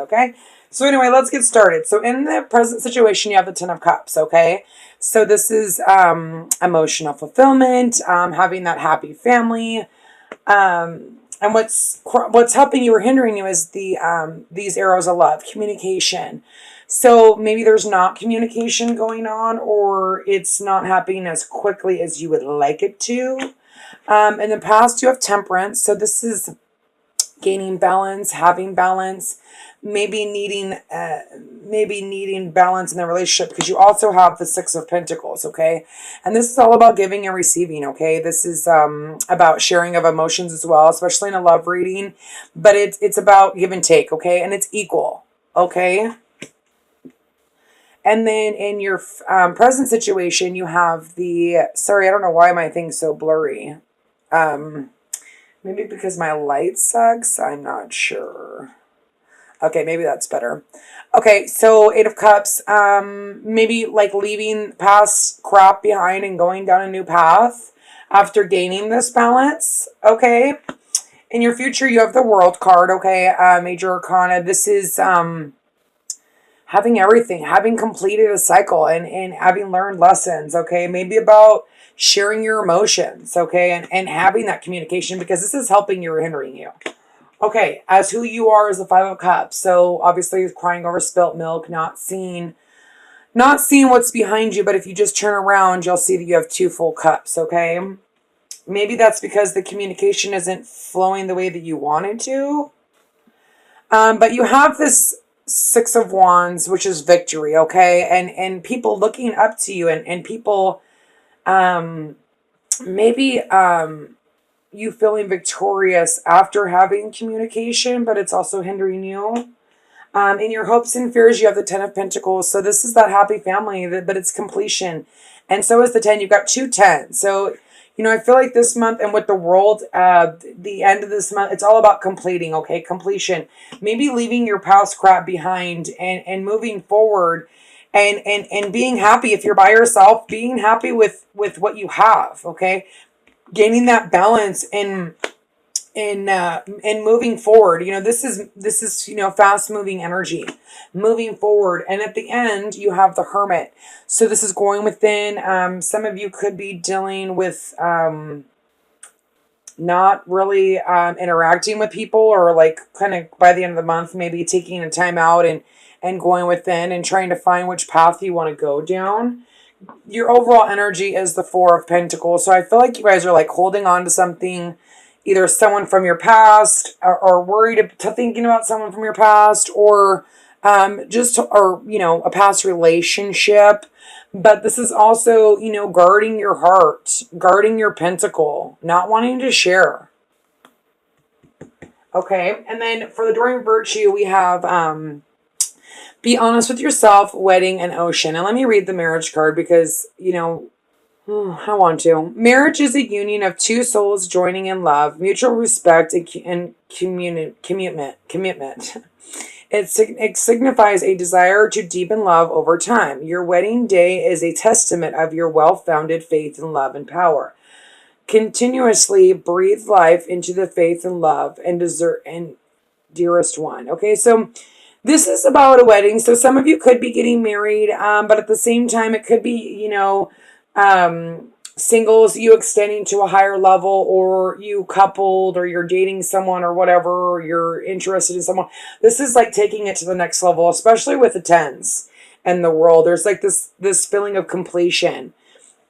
okay? So anyway, let's get started. So in the present situation, you have the Ten of Cups, okay? So this is emotional fulfillment, having that happy family. And what's helping you or hindering you is these arrows of love, communication. So maybe there's not communication going on, or it's not happening as quickly as you would like it to. In the past, you have temperance. So this is gaining balance, having balance, maybe needing balance in the relationship, because you also have the Six of Pentacles, okay? And this is all about giving and receiving, okay? This is about sharing of emotions as well, especially in a love reading, but it's about give and take, okay? And it's equal, okay? And then in your present situation, you have sorry, I don't know why my thing's so blurry. Maybe because my light sucks. I'm not sure. Okay, maybe that's better. Okay, so Eight of Cups. Maybe like leaving past crap behind and going down a new path after gaining this balance. Okay. In your future, you have the World card. Okay, Major Arcana. This is having everything, having completed a cycle and having learned lessons. Okay, maybe about sharing your emotions, okay, and having that communication, because this is helping you or hindering you. Okay, as who you are is the Five of Cups. So obviously crying over spilt milk, not seeing what's behind you, but if you just turn around, you'll see that you have two full cups, okay? Maybe that's because the communication isn't flowing the way that you wanted to. But you have this Six of Wands, which is victory, okay? And people looking up to you and people maybe you feeling victorious after having communication, but it's also hindering you. In your hopes and fears, you have the Ten of Pentacles. So this is that happy family, but it's completion. And so is the 10. You've got 2 10s. So, I feel like this month and with the world, the end of this month, it's all about completing, okay? Completion. Maybe leaving your past crap behind and moving forward. And being happy if you're by yourself, being happy with what you have, okay? Gaining that balance in moving forward. This is fast moving energy, moving forward. And at the end, you have the Hermit. So this is going within. Some of you could be dealing with not really interacting with people, or like kind of by the end of the month, maybe taking a time out and going within and trying to find which path you want to go down. Your overall energy is the Four of Pentacles. So I feel like you guys are like holding on to something, either someone from your past, or worried to thinking about someone from your past, or a past relationship. But this is also, guarding your heart, guarding your pentacle, not wanting to share. Okay. And then for the Enduring Virtue, we have, be honest with yourself, wedding, and ocean. And let me read the Marriage card because, I want to. Marriage is a union of two souls joining in love, mutual respect, and commitment. It signifies a desire to deepen love over time. Your wedding day is a testament of your well-founded faith in love and power. Continuously breathe life into the faith and love and dearest one. Okay, so this is about a wedding. So some of you could be getting married, but at the same time, it could be, singles, you extending to a higher level, or you coupled, or you're dating someone or whatever, or you're interested in someone. This is like taking it to the next level, especially with the 10s and the world. There's like this feeling of completion,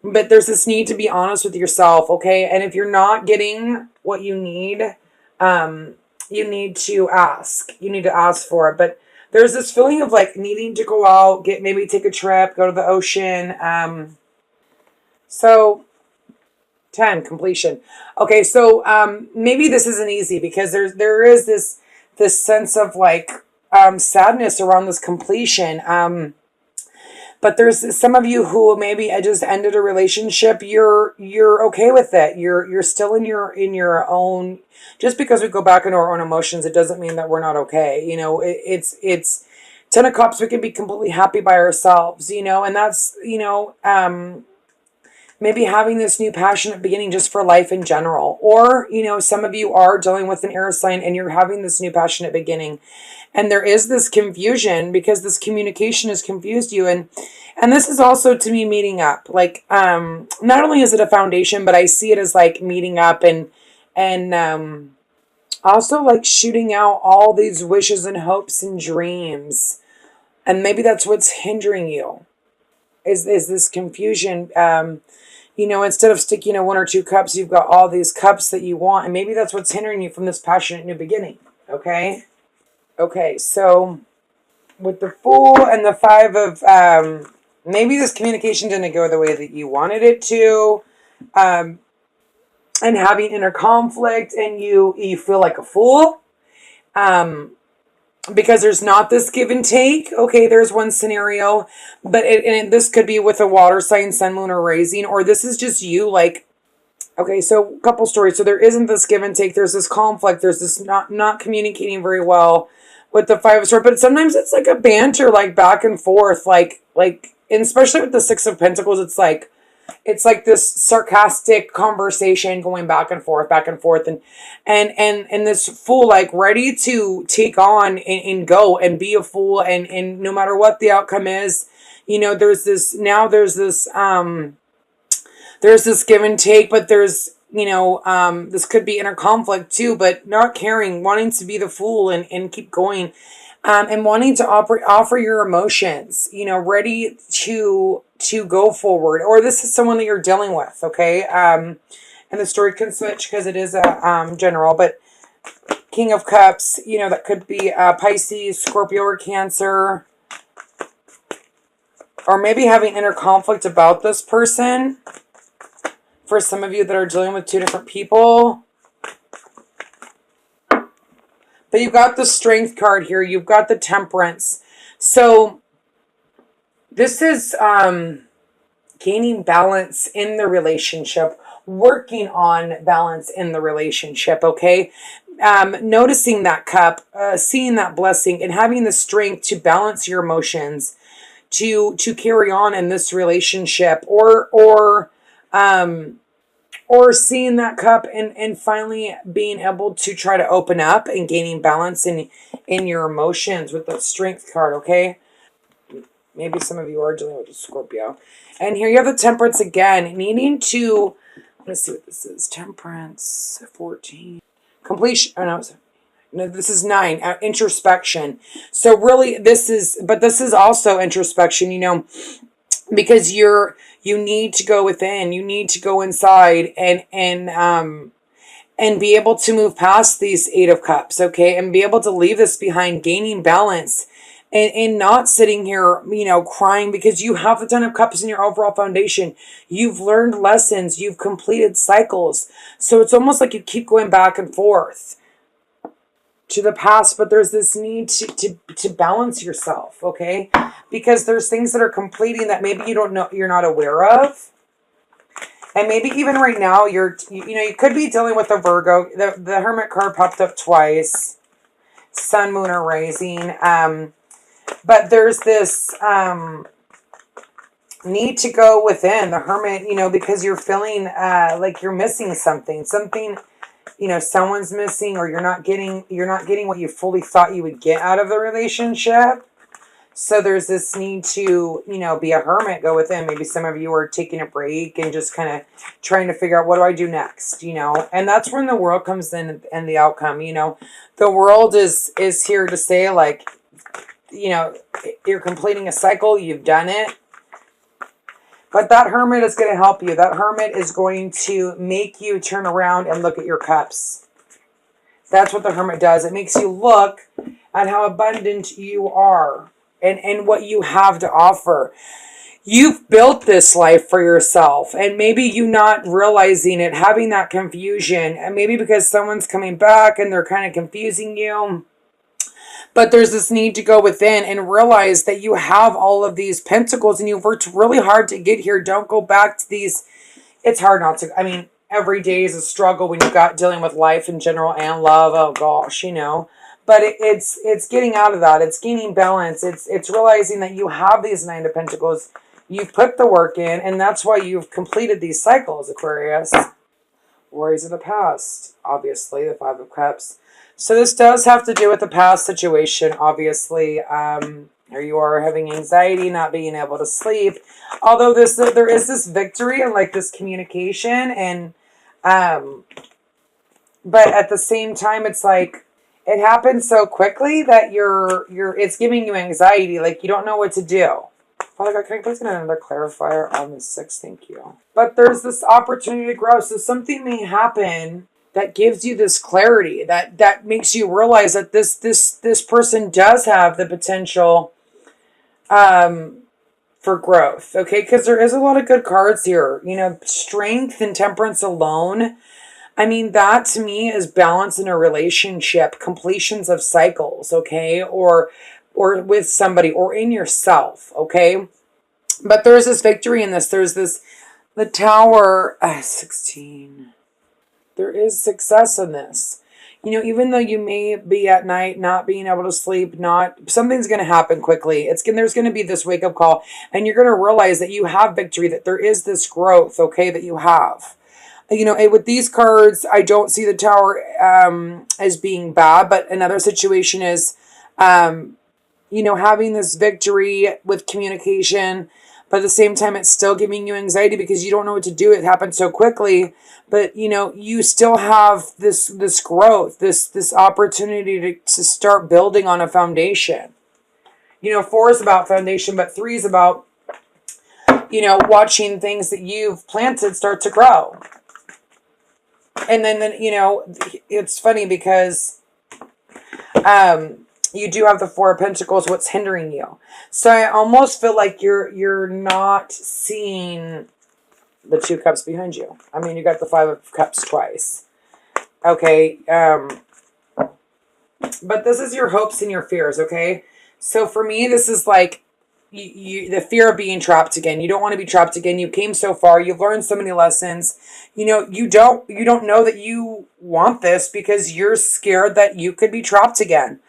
but there's this need to be honest with yourself, okay? And if you're not getting what you need, you need to ask. You need to ask for it. But there's this feeling of like needing to go out, maybe take a trip, go to the ocean. So 10, completion. Okay, so maybe this isn't easy because there is this sense of like sadness around this completion. But there's some of you who maybe just ended a relationship. You're okay with it. You're still in your own. Just because we go back into our own emotions, it doesn't mean that we're not okay. It's 10 of Cups. We can be completely happy by ourselves. And that's maybe having this new passionate beginning just for life in general. Or some of you are dealing with an air sign and you're having this new passionate beginning. And there is this confusion because this communication has confused you. And this is also to me meeting up. Like, not only is it a foundation, but I see it as like meeting up and also like shooting out all these wishes and hopes and dreams. And maybe that's what's hindering you is this confusion. Instead of sticking to one or two cups, you've got all these cups that you want. And maybe that's what's hindering you from this passionate new beginning. Okay? Okay, so with the Fool and the Five of, maybe this communication didn't go the way that you wanted it to, and having inner conflict, and you feel like a fool, because there's not this give and take. Okay, there's one scenario, but this could be with a water sign, sun, moon, or rising, or this is just you, like, okay, so a couple stories. So there isn't this give and take. There's this conflict. There's this not communicating very well with the Five of Swords, but sometimes it's like a banter, like back and forth, like, and especially with the Six of Pentacles, it's like this sarcastic conversation going back and forth, and this Fool, like, ready to take on and go and be a fool, and no matter what the outcome is, there's this give and take, but there's, this could be inner conflict too, but not caring, wanting to be the Fool and keep going, and wanting to offer your emotions, ready to go forward. Or this is someone that you're dealing with, okay? And the story can switch because it is a general, but King of Cups, that could be Pisces, Scorpio, or Cancer. Or maybe having inner conflict about this person. For some of you that are dealing with two different people. But you've got the Strength card here. You've got the Temperance. So this is gaining balance in the relationship. Working on balance in the relationship, okay? Noticing that cup, seeing that blessing, and having the strength to balance your emotions, to carry on in this relationship, or seeing that cup and finally being able to try to open up and gaining balance in your emotions with the Strength card, okay? Maybe some of you are dealing with a Scorpio. And here you have the Temperance again, needing to, let's see what this is. Temperance, 14. Completion, no, this is 9, introspection. So really this is also introspection, because you need to go within, you need to go inside and be able to move past these 8 of Cups, okay? And be able to leave this behind, gaining balance and not sitting here, crying because you have the 10 of Cups in your overall foundation. You've learned lessons, you've completed cycles. So it's almost like you keep going back and forth to the past, but there's this need to balance yourself, okay? Because there's things that are completing that maybe you don't know, you're not aware of. And maybe even right now, you could be dealing with a Virgo. The Hermit card popped up twice. Sun, Moon, or Rising. But there's this need to go within the Hermit, because you're feeling like you're missing something. Something, someone's missing, or you're not getting what you fully thought you would get out of the relationship. So there's this need to, be a hermit, go within. Maybe some of you are taking a break and just kind of trying to figure out, what do I do next, And that's when the world comes in and the outcome, The world is here to say, like, you're completing a cycle, you've done it. But that Hermit is going to help you. That Hermit is going to make you turn around and look at your cups. That's what the Hermit does. It makes you look at how abundant you are. And what you have to offer. You've built this life for yourself, and maybe you not realizing it, having that confusion, and maybe because someone's coming back and they're kind of confusing you. But there's this need to go within and realize that you have all of these pentacles and you've worked really hard to get here. Don't go back to these. It's hard not to. Every day is a struggle when you've got dealing with life in general and love. Oh gosh, But it's getting out of that. It's gaining balance. It's realizing that you have these 9 of Pentacles. You've put the work in, and that's why you've completed these cycles, Aquarius. Worries of the past, obviously, the 5 of Cups. So this does have to do with the past situation, obviously. Or you are having anxiety, not being able to sleep. Although there is this victory and like this communication, and but at the same time, it's like it happens so quickly that it's giving you anxiety. Like you don't know what to do. Father God, can I please get another clarifier on the 6? Thank you. But there's this opportunity to grow. So something may happen that gives you this clarity, that makes you realize that this person does have the potential for growth. Okay, because there is a lot of good cards here. You know, strength and temperance alone. I mean, that to me is balance in a relationship, completions of cycles, okay, or with somebody or in yourself, okay. But there's this victory in this. There's this, the Tower, 16. There is success in this. You know, even though you may be at night not being able to sleep, something's going to happen quickly. There's going to be this wake up call, and you're going to realize that you have victory, that there is this growth, okay, that you have. You know, with these cards, I don't see the Tower as being bad, but another situation is, you know, having this victory with communication, but at the same time, it's still giving you anxiety because you don't know what to do. It happened so quickly, but you know, you still have this growth, this opportunity to start building on a foundation. You know, 4 is about foundation, but 3 is about, you know, watching things that you've planted start to grow. And then you know, it's funny because you do have the 4 of Pentacles, what's hindering you. So I almost feel like you're not seeing the 2 cups behind you. I mean, you got the 5 of Cups twice. Okay. But this is your hopes and your fears, okay? So for me, this is like the fear of being trapped again. You don't want to be trapped again. You came so far. You've learned so many lessons. You know, you don't know that you want this because you're scared that you could be trapped again.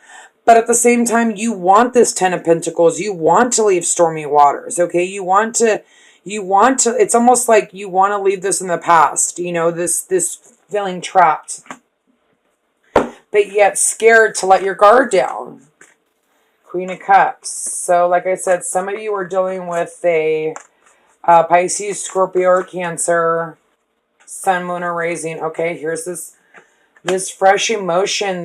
But at the same time, you want this 10 of Pentacles. You want to leave stormy waters, okay? You want to, it's almost like you want to leave this in the past, you know, this feeling trapped. But yet scared to let your guard down. Queen of Cups. So, like I said, some of you are dealing with a Pisces, Scorpio, or Cancer, Sun, Moon, or Rising. Okay, here's this fresh emotion,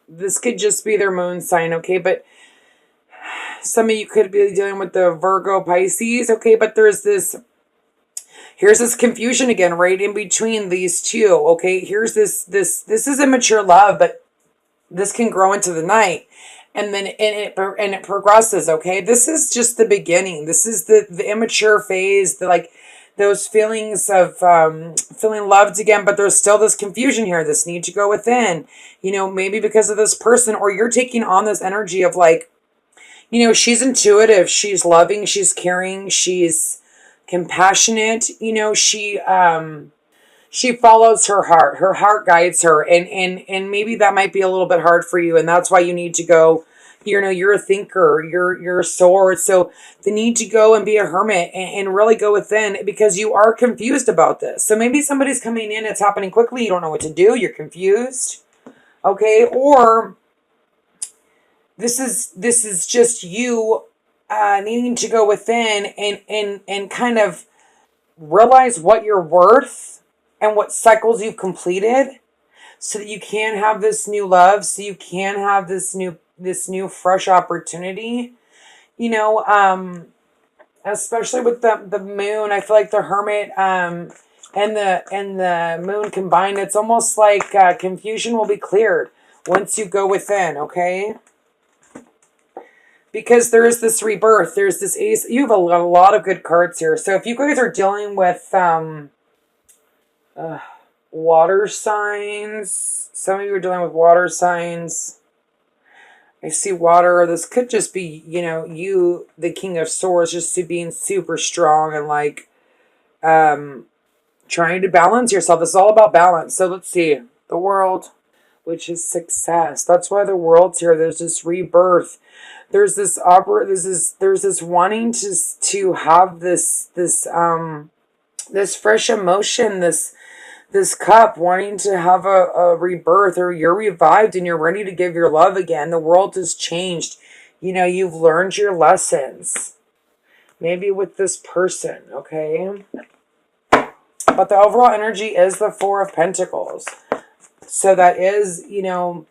this could just be their moon sign, okay? But some of you could be dealing with the Virgo, Pisces, okay? But here's this confusion again, right in between these two, okay? Here's this is immature love, but this can grow into the night, and then it progresses, okay? This is just the beginning. This is the immature phase, like those feelings of feeling loved again, but there's still this confusion here, this need to go within, you know, maybe because of this person, or you're taking on this energy of like, you know, she's intuitive, she's loving, she's caring, she's compassionate, you know, she follows her heart guides her, and maybe that might be a little bit hard for you, and that's why you need to go, you know, you're a thinker, you're a sword, so the need to go and be a hermit and really go within, because you are confused about this. So maybe somebody's coming in, it's happening quickly, you don't know what to do, you're confused, okay? Or this is just you needing to go within and kind of realize what you're worth and what cycles you've completed, so that you can have this new love, so you can have this new fresh opportunity, you know, especially with the moon. I feel like the Hermit and the moon combined, it's almost like confusion will be cleared once you go within, okay? Because there is this rebirth, there's this ace. You have a lot of good cards here. So if you guys are dealing with water signs, some of you are dealing with water signs. I see water. This could just be, you know, you, the King of Swords, just being super strong and like trying to balance yourself. It's all about balance. So let's see. The World, which is success. That's why the World's here. There's this rebirth. There's this there's this wanting to have this fresh emotion, this this cup wanting to have a rebirth, or you're revived and you're ready to give your love again. The world has changed. You know, you've learned your lessons. Maybe with this person, okay? But the overall energy is the Four of Pentacles. So that is, you know,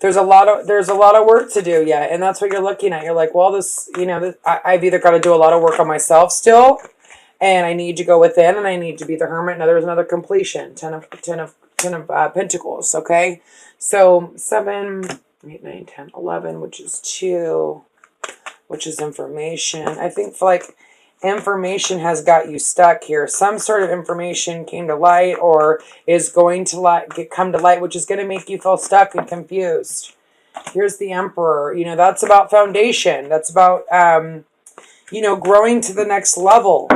there's a lot of work to do yet. And that's what you're looking at. You're like, well, this, you know, I've either got to do a lot of work on myself still, and I need to go within, and I need to be the hermit. Now there's another completion. Ten of Pentacles, okay? So 7, 8, 9, 10, 11, which is 2, which is information. I think like information has got you stuck here. Some sort of information came to light, or is going to come to light, which is going to make you feel stuck and confused. Here's the Emperor. You know, that's about foundation. That's about, you know, growing to the next level.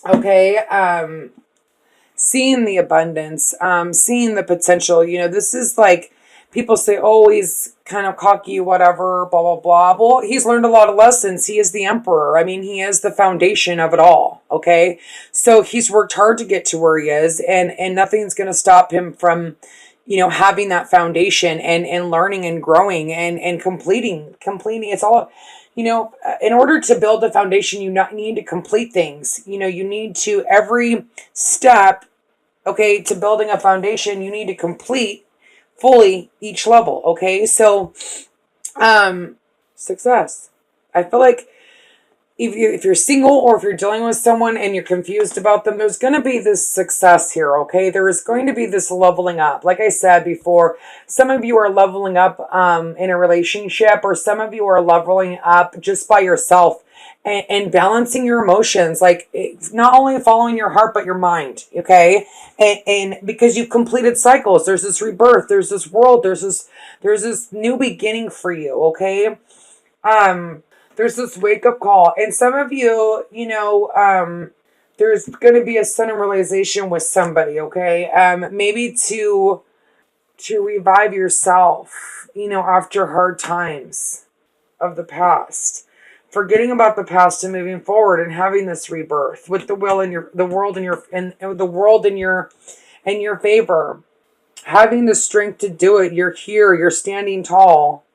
Okay. Seeing the abundance, seeing the potential. You know, this is like, people say, oh, he's kind of cocky, whatever, blah, blah, blah. Well, he's learned a lot of lessons. He is the Emperor. I mean, he is the foundation of it all, okay? So he's worked hard to get to where he is, and nothing's going to stop him from, you know, having that foundation and learning and growing and completing. It's all, you know, in order to build a foundation, you need to complete things. You know, you need to, every step, okay, to building a foundation, you need to complete fully each level, okay? So, success. I feel like if you're single, or if you're dealing with someone and you're confused about them, there's going to be this success here, okay? There is going to be this leveling up. Like I said before, some of you are leveling up in a relationship, or some of you are leveling up just by yourself. And balancing your emotions, like it's not only following your heart, but your mind, okay? And because you've completed cycles, there's this rebirth, there's this world, there's this new beginning for you, okay? There's this wake-up call. And some of you, you know, there's going to be a sudden realization with somebody, okay? Maybe to revive yourself, you know, after hard times of the past. Forgetting about the past and moving forward and having this rebirth with the world in your favor. Having the strength to do it. You're here, you're standing tall.